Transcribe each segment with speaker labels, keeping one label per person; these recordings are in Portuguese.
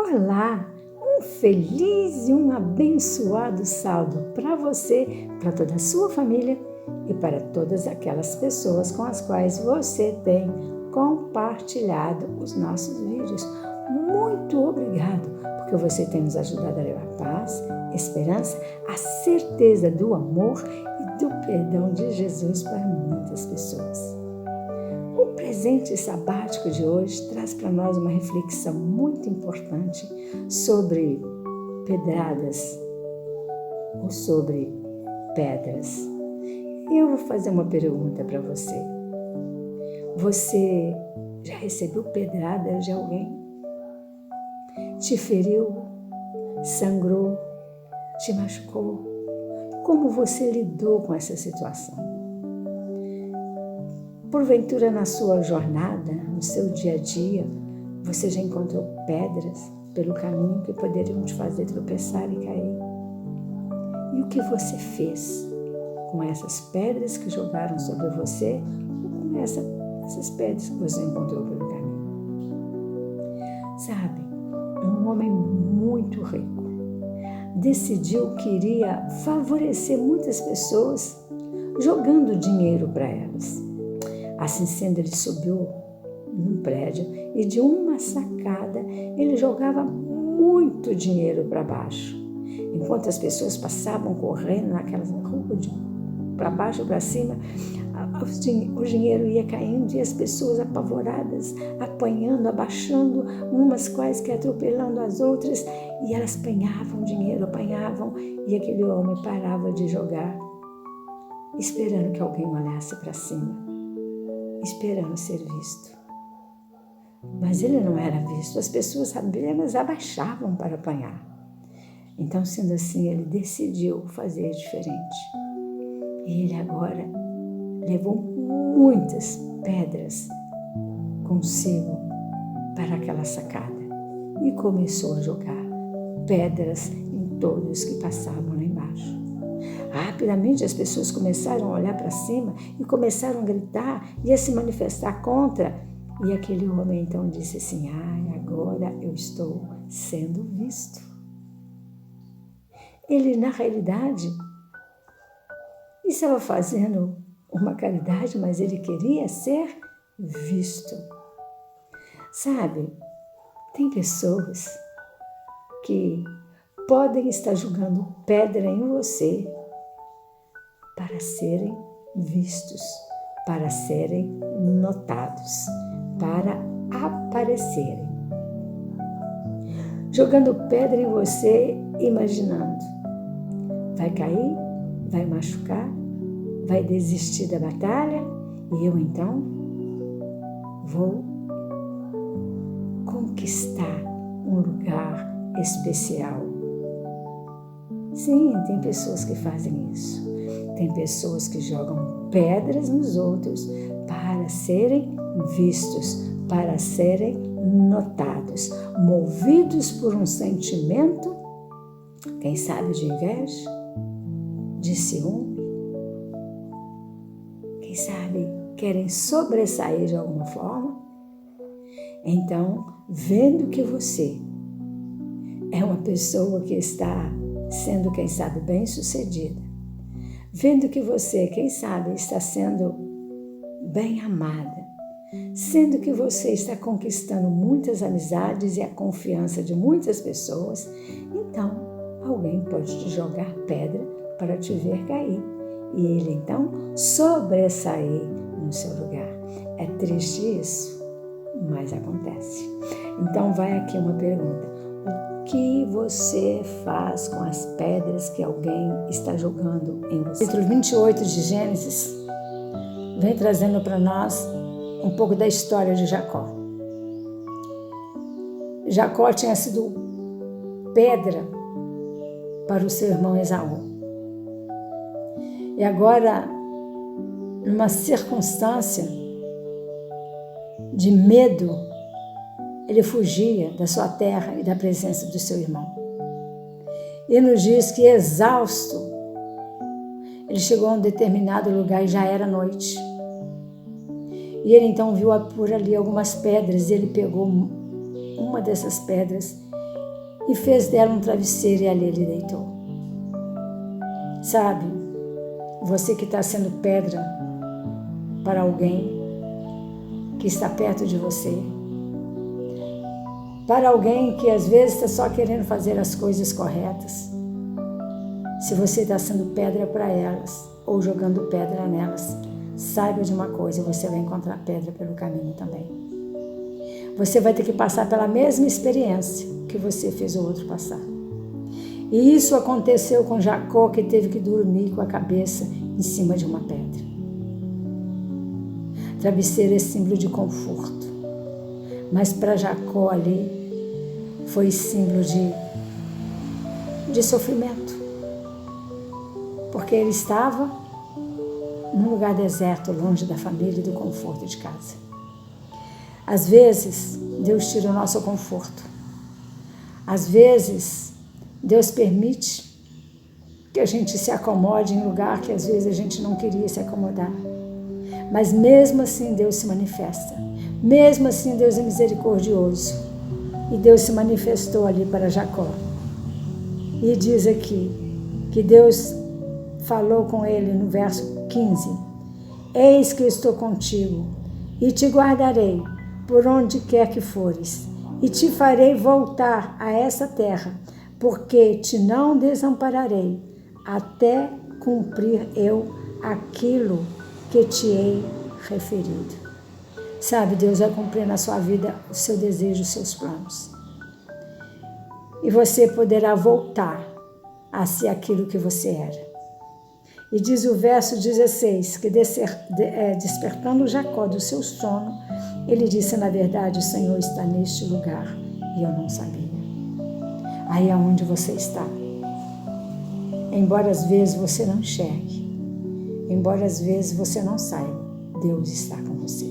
Speaker 1: Olá, um feliz e um abençoado sábado para você, para toda a sua família e para todas aquelas pessoas com as quais você tem compartilhado os nossos vídeos. Muito obrigado, porque você tem nos ajudado a levar paz, esperança, a certeza do amor e do perdão de Jesus para muitas pessoas. O presente sabático de hoje traz para nós uma reflexão muito importante sobre pedradas ou sobre pedras. E eu vou fazer uma pergunta para você. Você já recebeu pedradas de alguém? Te feriu? Sangrou? Te machucou? Como você lidou com essa situação? Porventura, na sua jornada, no seu dia a dia, você já encontrou pedras pelo caminho que poderiam te fazer tropeçar e cair? E o que você fez com essas pedras que jogaram sobre você ou com essas pedras que você encontrou pelo caminho? Sabe, um homem muito rico decidiu que iria favorecer muitas pessoas jogando dinheiro para elas. Assim sendo, ele subiu num prédio e de uma sacada ele jogava muito dinheiro para baixo. Enquanto as pessoas passavam correndo naquelas ruas para baixo e para cima, o dinheiro ia caindo e as pessoas apavoradas, apanhando, abaixando, umas quase que atropelando as outras, e elas apanhavam dinheiro, e aquele homem parava de jogar, esperando que alguém olhasse para cima, esperando ser visto. Mas ele não era visto, as pessoas apenas abaixavam para apanhar. Então, sendo assim, ele decidiu fazer diferente. E ele agora levou muitas pedras consigo para aquela sacada e começou a jogar pedras em todos que passavam lá embaixo. Rapidamente as pessoas começaram a olhar para cima e começaram a gritar e a se manifestar contra. E aquele homem então disse assim: agora eu estou sendo visto. Ele, na realidade, estava fazendo uma caridade, mas ele queria ser visto. Sabe, tem pessoas que podem estar jogando pedra em você para serem vistos, para serem notados, para aparecerem. Jogando pedra em você, imaginando: vai cair, vai machucar, vai desistir da batalha e eu então vou conquistar um lugar especial. Sim, tem pessoas que fazem isso. Tem pessoas que jogam pedras nos outros para serem vistos, para serem notados, movidos por um sentimento, quem sabe de inveja, de ciúme, quem sabe querem sobressair de alguma forma. Então, vendo que você é uma pessoa que está sendo, quem sabe, bem-sucedida, vendo que você, quem sabe, está sendo bem amada, sendo que você está conquistando muitas amizades e a confiança de muitas pessoas, então alguém pode te jogar pedra para te ver cair e ele então sobressair no seu lugar. É triste isso, mas acontece. Então vai aqui uma pergunta: o que você faz com as pedras que alguém está jogando em você? Capítulo 28 de Gênesis vem trazendo para nós um pouco da história de Jacó. Jacó tinha sido pedra para o seu irmão Esaú. E agora, numa circunstância de medo, ele fugia da sua terra e da presença do seu irmão. E nos diz que, exausto, ele chegou a um determinado lugar e já era noite. E ele então viu por ali algumas pedras e ele pegou uma dessas pedras e fez dela um travesseiro e ali ele deitou. Sabe, você que está sendo pedra para alguém que está perto de você, para alguém que às vezes está só querendo fazer as coisas corretas, se você está sendo pedra para elas ou jogando pedra nelas, saiba de uma coisa, você vai encontrar pedra pelo caminho também. Você vai ter que passar pela mesma experiência que você fez o outro passar. E isso aconteceu com Jacó, que teve que dormir com a cabeça em cima de uma pedra. Travesseiro é símbolo de conforto, mas para Jacó ali foi símbolo de sofrimento, porque ele estava num lugar deserto, longe da família e do conforto de casa. Às vezes, Deus tira o nosso conforto. Às vezes, Deus permite que a gente se acomode em lugar que às vezes a gente não queria se acomodar. Mas mesmo assim Deus se manifesta. Mesmo assim Deus é misericordioso. E Deus se manifestou ali para Jacó. E diz aqui que Deus falou com ele no verso 15. Eis que estou contigo e te guardarei por onde quer que fores. E te farei voltar a essa terra, porque te não desampararei, até cumprir eu aquilo que te hei referido. Sabe, Deus vai cumprir na sua vida o seu desejo, os seus planos. E você poderá voltar a ser aquilo que você era. E diz o verso 16, que despertando Jacó do seu sono, ele disse, na verdade, o Senhor está neste lugar e eu não sabia. Aí é onde você está. Embora às vezes você não enxergue, embora às vezes você não saiba, Deus está com você.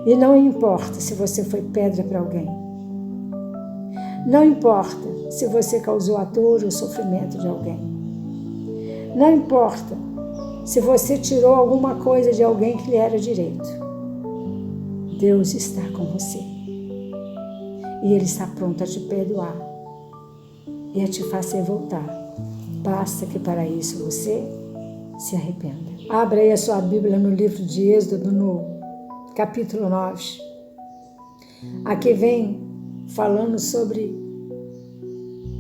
Speaker 1: E não importa se você foi pedra para alguém. Não importa se você causou a dor ou o sofrimento de alguém. Não importa se você tirou alguma coisa de alguém que lhe era direito. Deus está com você. E Ele está pronto a te perdoar e a te fazer voltar. Basta que para isso você se arrependa. Abra aí a sua Bíblia no livro de Êxodo, no capítulo 9. Aqui vem falando sobre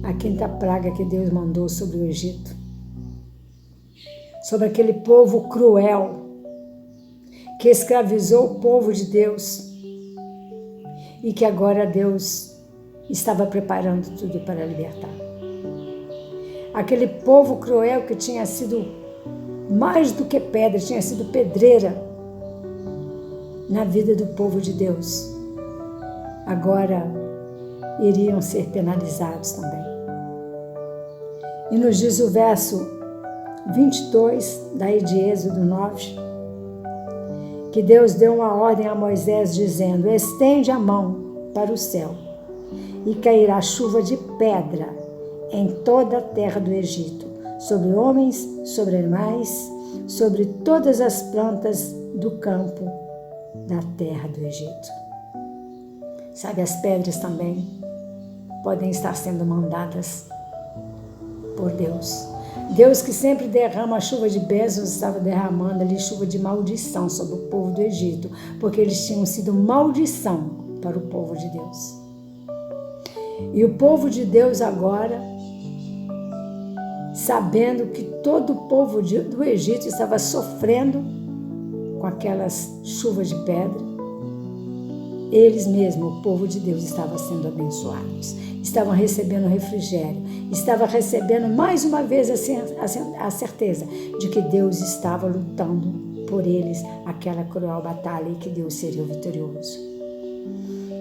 Speaker 1: a quinta praga que Deus mandou sobre o Egito. Sobre aquele povo cruel que escravizou o povo de Deus e que agora Deus estava preparando tudo para libertar. Aquele povo cruel que tinha sido mais do que pedra, tinha sido pedreira na vida do povo de Deus, agora iriam ser penalizados também. E nos diz o verso 22, daí de Êxodo 9, que Deus deu uma ordem a Moisés dizendo, estende a mão para o céu e cairá chuva de pedra em toda a terra do Egito, sobre homens, sobre animais, sobre todas as plantas do campo da terra do Egito. Sabe, as pedras também podem estar sendo mandadas por Deus. Deus que sempre derrama a chuva de bênçãos, estava derramando ali chuva de maldição sobre o povo do Egito, porque eles tinham sido maldição para o povo de Deus. E o povo de Deus agora, sabendo que todo o povo do Egito estava sofrendo com aquelas chuvas de pedra, eles mesmos, o povo de Deus, estavam sendo abençoados, estavam recebendo refrigério, estavam recebendo mais uma vez a certeza de que Deus estava lutando por eles aquela cruel batalha e que Deus seria o vitorioso.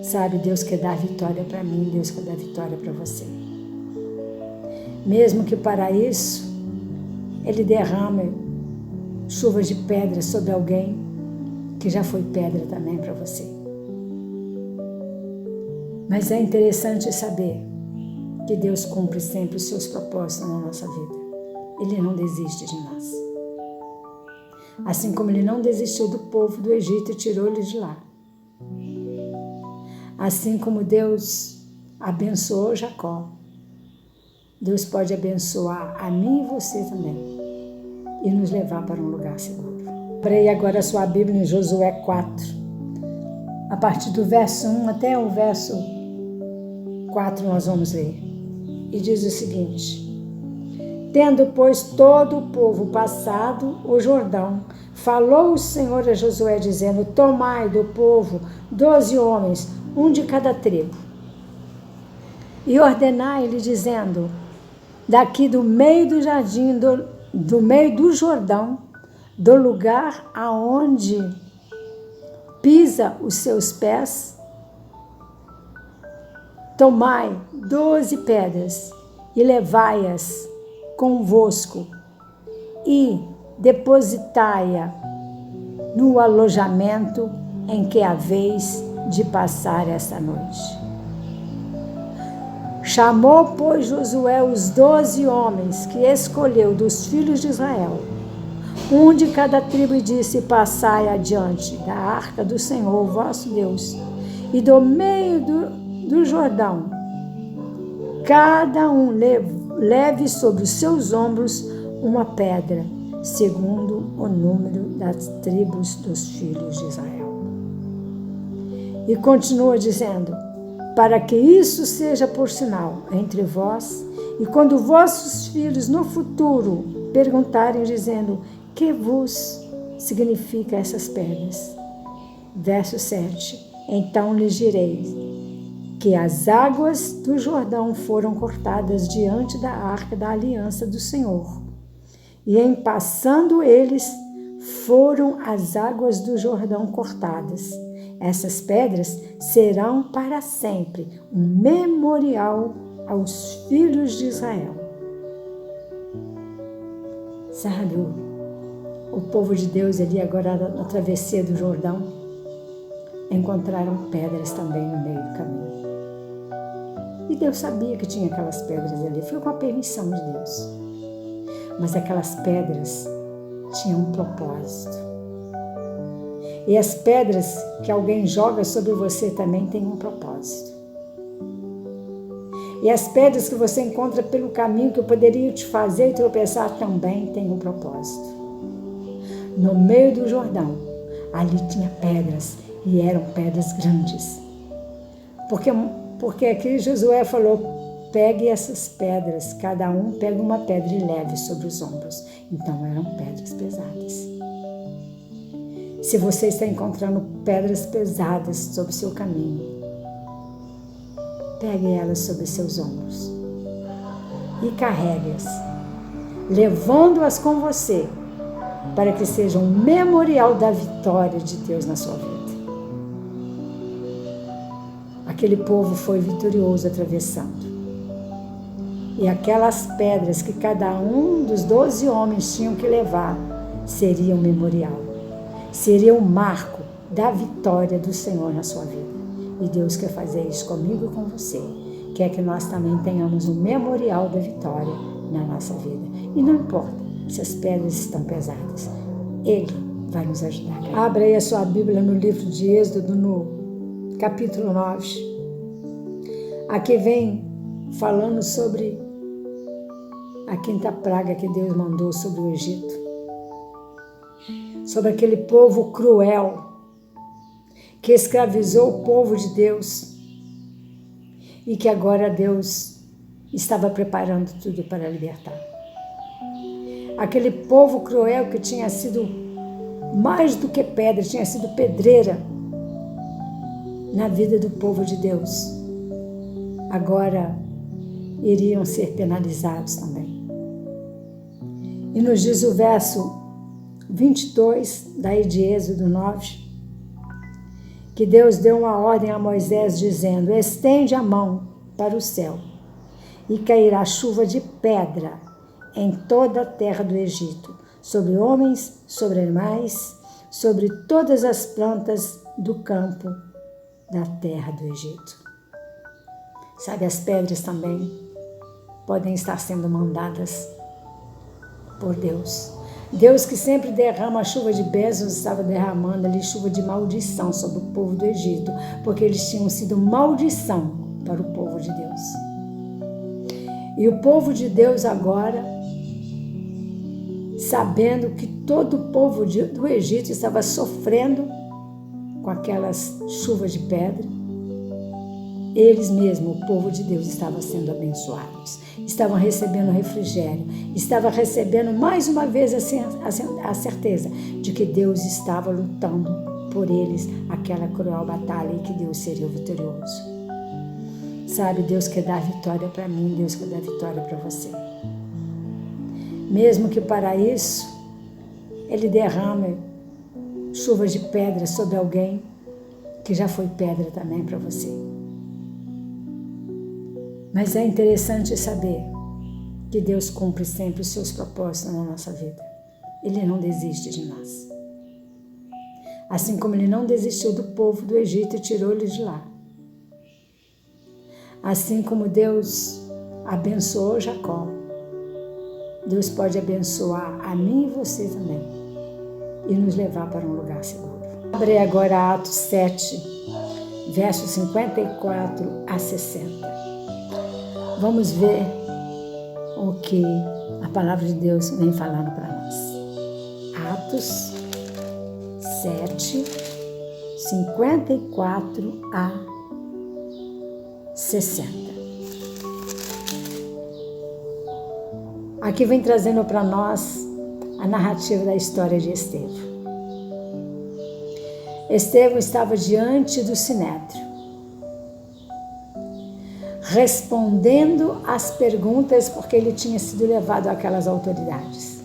Speaker 1: Sabe, Deus quer dar vitória para mim, Deus quer dar vitória para você. Mesmo que para isso Ele derrame chuvas de pedra sobre alguém que já foi pedra também para você. Mas é interessante saber que Deus cumpre sempre os seus propósitos na nossa vida. Ele não desiste de nós. Assim como Ele não desistiu do povo do Egito e tirou eles de lá. Assim como Deus abençoou Jacó, Deus pode abençoar a mim e você também e nos levar para um lugar seguro. Abra agora a sua Bíblia em Josué 4, a partir do verso 1 até o verso 4 nós vamos ler. E diz o seguinte: tendo, pois, todo o povo passado o Jordão, falou o Senhor a Josué, dizendo: tomai do povo 12 homens, um de cada tribo, e ordenai-lhe, dizendo: daqui do meio do jardim, do meio do Jordão, do lugar aonde pisa os seus pés, tomai 12 pedras e levai-as convosco e depositai-a no alojamento em que haveis de passar essa noite. Chamou, pois, Josué os 12 homens que escolheu dos filhos de Israel, um de cada tribo, e disse: passai adiante da arca do Senhor vosso Deus, e do meio do Jordão, cada um leve sobre os seus ombros uma pedra, segundo o número das tribos dos filhos de Israel. E continua dizendo: para que isso seja por sinal entre vós, e quando vossos filhos no futuro perguntarem, dizendo: que vos significa essas pedras? Verso 7. Então lhes direi que as águas do Jordão foram cortadas diante da arca da aliança do Senhor, e em passando eles, foram as águas do Jordão cortadas. Essas pedras serão para sempre um memorial aos filhos de Israel. Sabe, o povo de Deus ali agora na travessia do Jordão encontraram pedras também no meio do caminho. E Deus sabia que tinha aquelas pedras ali, foi com a permissão de Deus. Mas aquelas pedras tinham um propósito. E as pedras que alguém joga sobre você também têm um propósito. E as pedras que você encontra pelo caminho que poderiam te fazer tropeçar também têm um propósito. No meio do Jordão, ali tinha pedras, e eram pedras grandes. Porque aqui Josué falou: pegue essas pedras, cada um pega uma pedra e leve sobre os ombros. Então eram pedras pesadas. Se você está encontrando pedras pesadas sobre o seu caminho, pegue elas sobre seus ombros e carregue-as, levando-as com você, para que seja um memorial da vitória de Deus na sua vida. Aquele povo foi vitorioso atravessando. E aquelas pedras que cada um dos 12 homens tinham que levar seria um memorial. Seria um marco da vitória do Senhor na sua vida. E Deus quer fazer isso comigo e com você. Quer que nós também tenhamos um memorial da vitória na nossa vida. E não importa se as pedras estão pesadas, Ele vai nos ajudar. Abra aí a sua Bíblia no livro de Êxodo, no capítulo 9. Aqui vem falando sobre a quinta praga que Deus mandou sobre o Egito. Sobre aquele povo cruel que escravizou o povo de Deus e que agora Deus estava preparando tudo para libertar. Aquele povo cruel que tinha sido mais do que pedra, tinha sido pedreira na vida do povo de Deus, agora iriam ser penalizados também. E nos diz o verso 22, daí de Êxodo 9, que Deus deu uma ordem a Moisés dizendo: estende a mão para o céu e cairá chuva de pedra em toda a terra do Egito, sobre homens, sobre animais, sobre todas as plantas do campo da terra do Egito. Sabe, as pedras também podem estar sendo mandadas por Deus. Deus, que sempre derrama a chuva de bênçãos, estava derramando ali chuva de maldição sobre o povo do Egito, porque eles tinham sido maldição para o povo de Deus. E o povo de Deus agora, sabendo que todo o povo do Egito estava sofrendo com aquelas chuvas de pedra, eles mesmos, o povo de Deus, estavam sendo abençoados, estavam recebendo refrigério, estavam recebendo mais uma vez a certeza de que Deus estava lutando por eles aquela cruel batalha e que Deus seria o vitorioso. Sabe, Deus quer dar vitória para mim, Deus quer dar vitória para você. Mesmo que para isso Ele derrame chuvas de pedra sobre alguém que já foi pedra também para você. Mas é interessante saber que Deus cumpre sempre os seus propósitos na nossa vida. Ele não desiste de nós. Assim como Ele não desistiu do povo do Egito e tirou eles de lá. Assim como Deus abençoou Jacó, Deus pode abençoar a mim e você também e nos levar para um lugar seguro. Abre agora Atos 7, versos 54 a 60. Vamos ver o que a palavra de Deus vem falando para nós. Atos 7, 54 a 60. Aqui vem trazendo para nós a narrativa da história de Estevão. Estevão estava diante do Sinédrio, respondendo às perguntas porque ele tinha sido levado àquelas autoridades.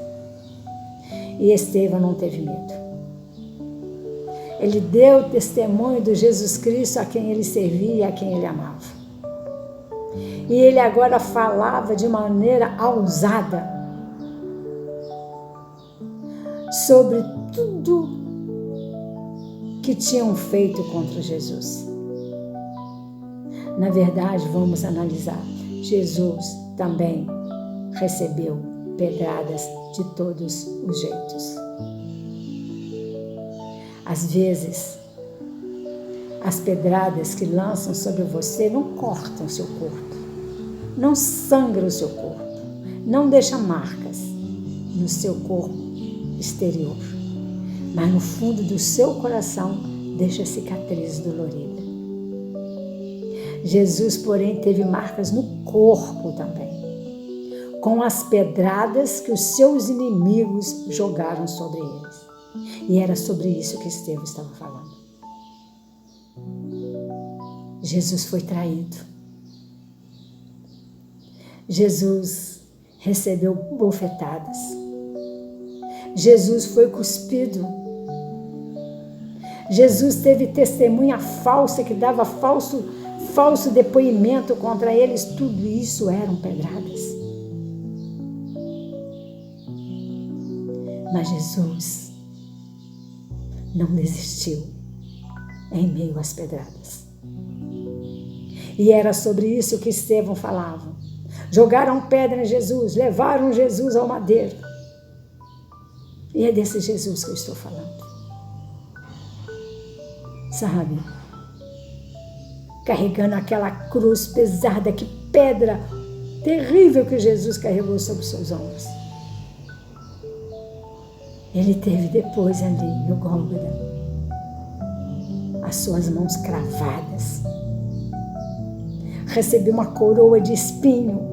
Speaker 1: E Estevão não teve medo. Ele deu testemunho do Jesus Cristo a quem ele servia e a quem ele amava. E ele agora falava de maneira ousada sobre tudo que tinham feito contra Jesus. Na verdade, vamos analisar. Jesus também recebeu pedradas de todos os jeitos. Às vezes, as pedradas que lançam sobre você não cortam o seu corpo, não sangram o seu corpo, não deixam marcas no seu corpo exterior, mas no fundo do seu coração deixa cicatriz dolorida. Jesus, porém, teve marcas no corpo também, com as pedradas que os seus inimigos jogaram sobre eles. E era sobre isso que Estevão estava falando. Jesus foi traído. Jesus recebeu bofetadas. Jesus foi cuspido. Jesus teve testemunha falsa que dava falso depoimento contra eles. Tudo isso eram pedradas. Mas Jesus não desistiu em meio às pedradas. E era sobre isso que Estevão falava. Jogaram pedra em Jesus, levaram Jesus ao madeiro. E é desse Jesus que eu estou falando. Sabe? Carregando aquela cruz pesada, que pedra terrível que Jesus carregou sobre os seus ombros. Ele teve depois ali no Gólgota as suas mãos cravadas. Recebeu uma coroa de espinho.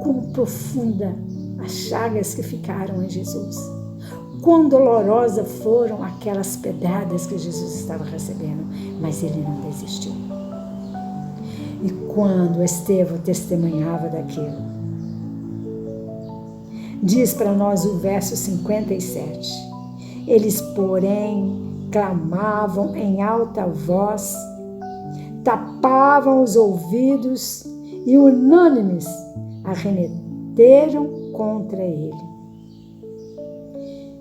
Speaker 1: Quão profunda as chagas que ficaram em Jesus. Quão dolorosas foram aquelas pedradas que Jesus estava recebendo, mas ele não desistiu. E quando Estevão testemunhava daquilo, diz para nós o verso 57, eles, porém, clamavam em alta voz, tapavam os ouvidos e unânimes arremeteram contra ele.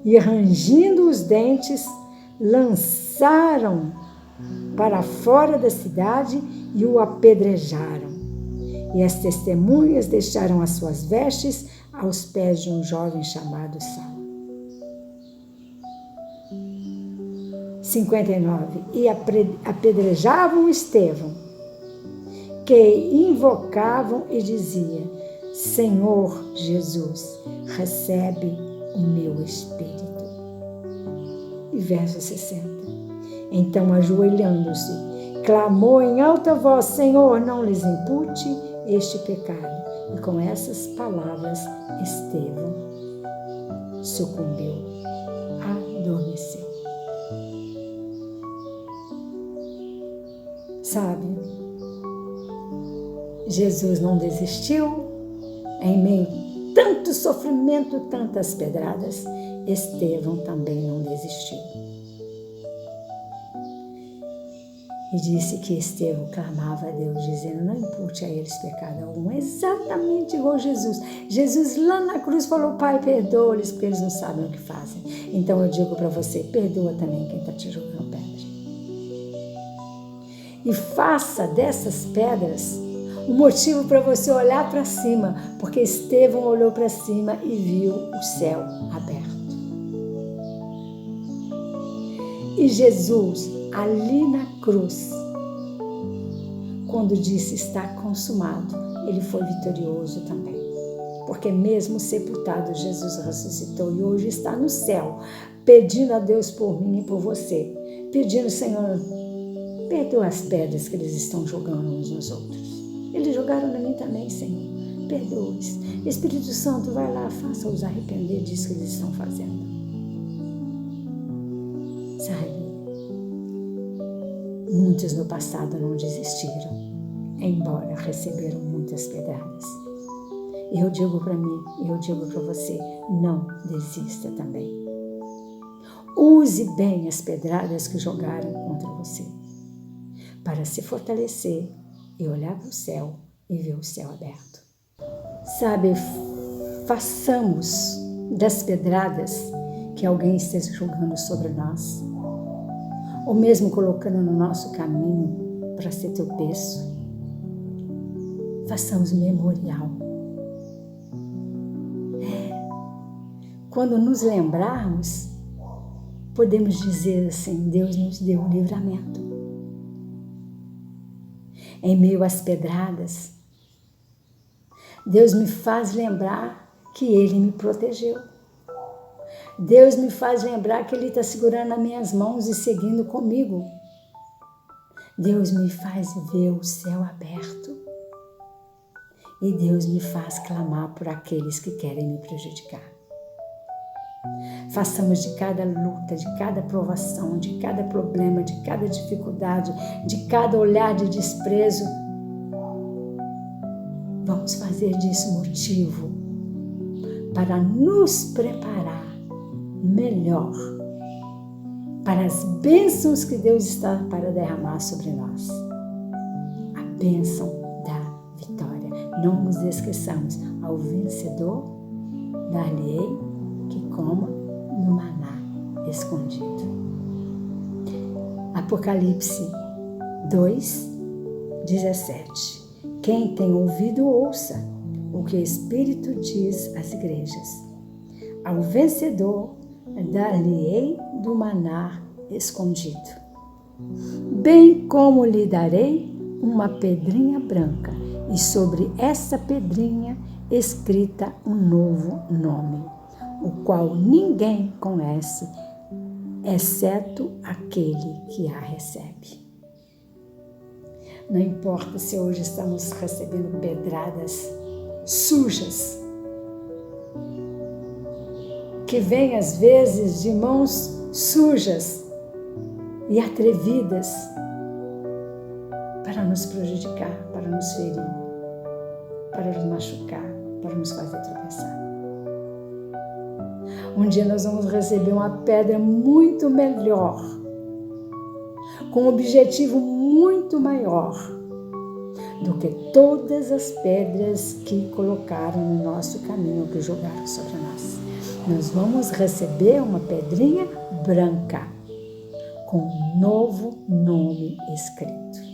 Speaker 1: E rangindo os dentes, lançaram para fora da cidade e o apedrejaram. E as testemunhas deixaram as suas vestes aos pés de um jovem chamado Saulo. 59. E apedrejavam Estevão, que invocavam e diziam: Senhor Jesus, recebe o meu espírito. E verso 60. Então, ajoelhando-se, clamou em alta voz: Senhor, não lhes impute este pecado. E com essas palavras, Estevão sucumbiu, adormeceu. Sabe, Jesus não desistiu em meio a tanto sofrimento, tantas pedradas. Estevão também não desistiu. E disse que Estevão clamava a Deus, dizendo: não impute a eles pecado algum. Exatamente igual Jesus. Jesus lá na cruz falou: Pai, perdoa-lhes, porque eles não sabem o que fazem. Então eu digo para você: perdoa também quem está te jogando pedra. E faça dessas pedras um motivo para você olhar para cima, porque Estevão olhou para cima e viu o céu aberto. E Jesus, ali na cruz, quando disse está consumado, ele foi vitorioso também. Porque mesmo sepultado, Jesus ressuscitou e hoje está no céu, pedindo a Deus por mim e por você. Pedindo: Senhor, perdoa as pedras que eles estão jogando uns nos outros. Eles jogaram na mim também, Senhor. Perdoa-os. Espírito Santo, vai lá, faça-os arrepender disso que eles estão fazendo. Sabe? Muitos no passado não desistiram, embora receberam muitas pedradas. E eu digo para mim, eu digo para você, não desista também. Use bem as pedradas que jogaram contra você, para se fortalecer e olhar para o céu e ver o céu aberto. Sabe, façamos das pedradas que alguém esteja jogando sobre nós, ou mesmo colocando no nosso caminho para ser tropeço, façamos memorial. Quando nos lembrarmos, podemos dizer assim: Deus nos deu um livramento. Em meio às pedradas, Deus me faz lembrar que Ele me protegeu. Deus me faz lembrar que Ele está segurando as minhas mãos e seguindo comigo. Deus me faz ver o céu aberto. E Deus me faz clamar por aqueles que querem me prejudicar. Façamos de cada luta, de cada provação, de cada problema, de cada dificuldade, de cada olhar de desprezo, vamos fazer disso motivo para nos preparar melhor para as bênçãos que Deus está para derramar sobre nós. A bênção da vitória. Não nos esqueçamos: ao vencedor dar-lhe-ei que coma no maná escondido. Apocalipse 2:17. Quem tem ouvido, ouça o que o Espírito diz às igrejas. Ao vencedor dar-lhe-ei do maná escondido, bem como lhe darei uma pedrinha branca, e sobre essa pedrinha escrita um novo nome, o qual ninguém conhece, exceto aquele que a recebe. Não importa se hoje estamos recebendo pedradas sujas, que vêm às vezes de mãos sujas e atrevidas para nos prejudicar, para nos ferir, para nos machucar, para nos fazer tropeçar. Um dia nós vamos receber uma pedra muito melhor, com um objetivo muito maior do que todas as pedras que colocaram no nosso caminho, que jogaram sobre nós. Nós vamos receber uma pedrinha branca, com um novo nome escrito.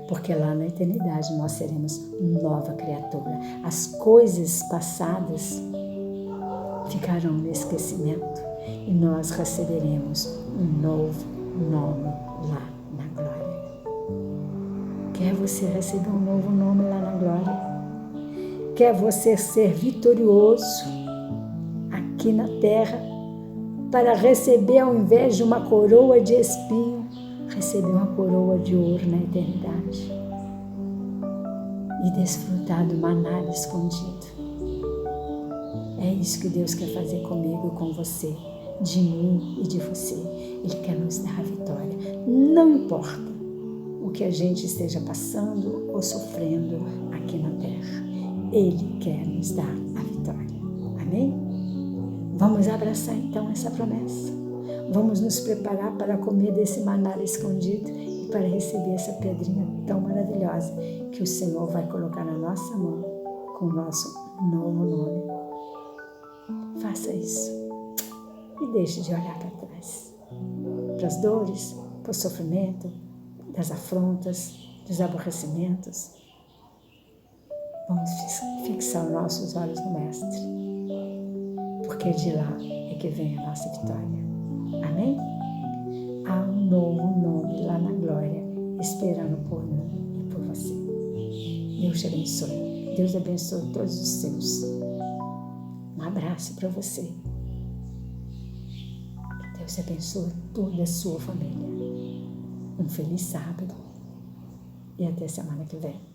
Speaker 1: Porque lá na eternidade nós seremos nova criatura. As coisas passadas ficarão no esquecimento e nós receberemos um novo nome lá na glória. Quer você receber um novo nome lá na glória? Quer você ser vitorioso aqui na terra para receber, ao invés de uma coroa de espinho, receber uma coroa de ouro na eternidade e desfrutar do maná escondido? É isso que Deus quer fazer comigo e com você, de mim e de você. Ele quer nos dar a vitória. Não importa o que a gente esteja passando ou sofrendo aqui na terra. Ele quer nos dar a vitória. Amém? Vamos abraçar então essa promessa. Vamos nos preparar para comer desse maná escondido e para receber essa pedrinha tão maravilhosa que o Senhor vai colocar na nossa mão com o nosso novo nome. Faça isso e deixe de olhar para trás, para as dores, para o sofrimento, das afrontas, dos aborrecimentos. Vamos fixar os nossos olhos no Mestre, porque de lá é que vem a nossa vitória. Amém? Há um novo nome lá na glória, esperando por mim e por você. Deus te abençoe. Deus abençoe todos os seus. Um abraço para você. Que Deus abençoe toda a sua família. Um feliz sábado e até semana que vem.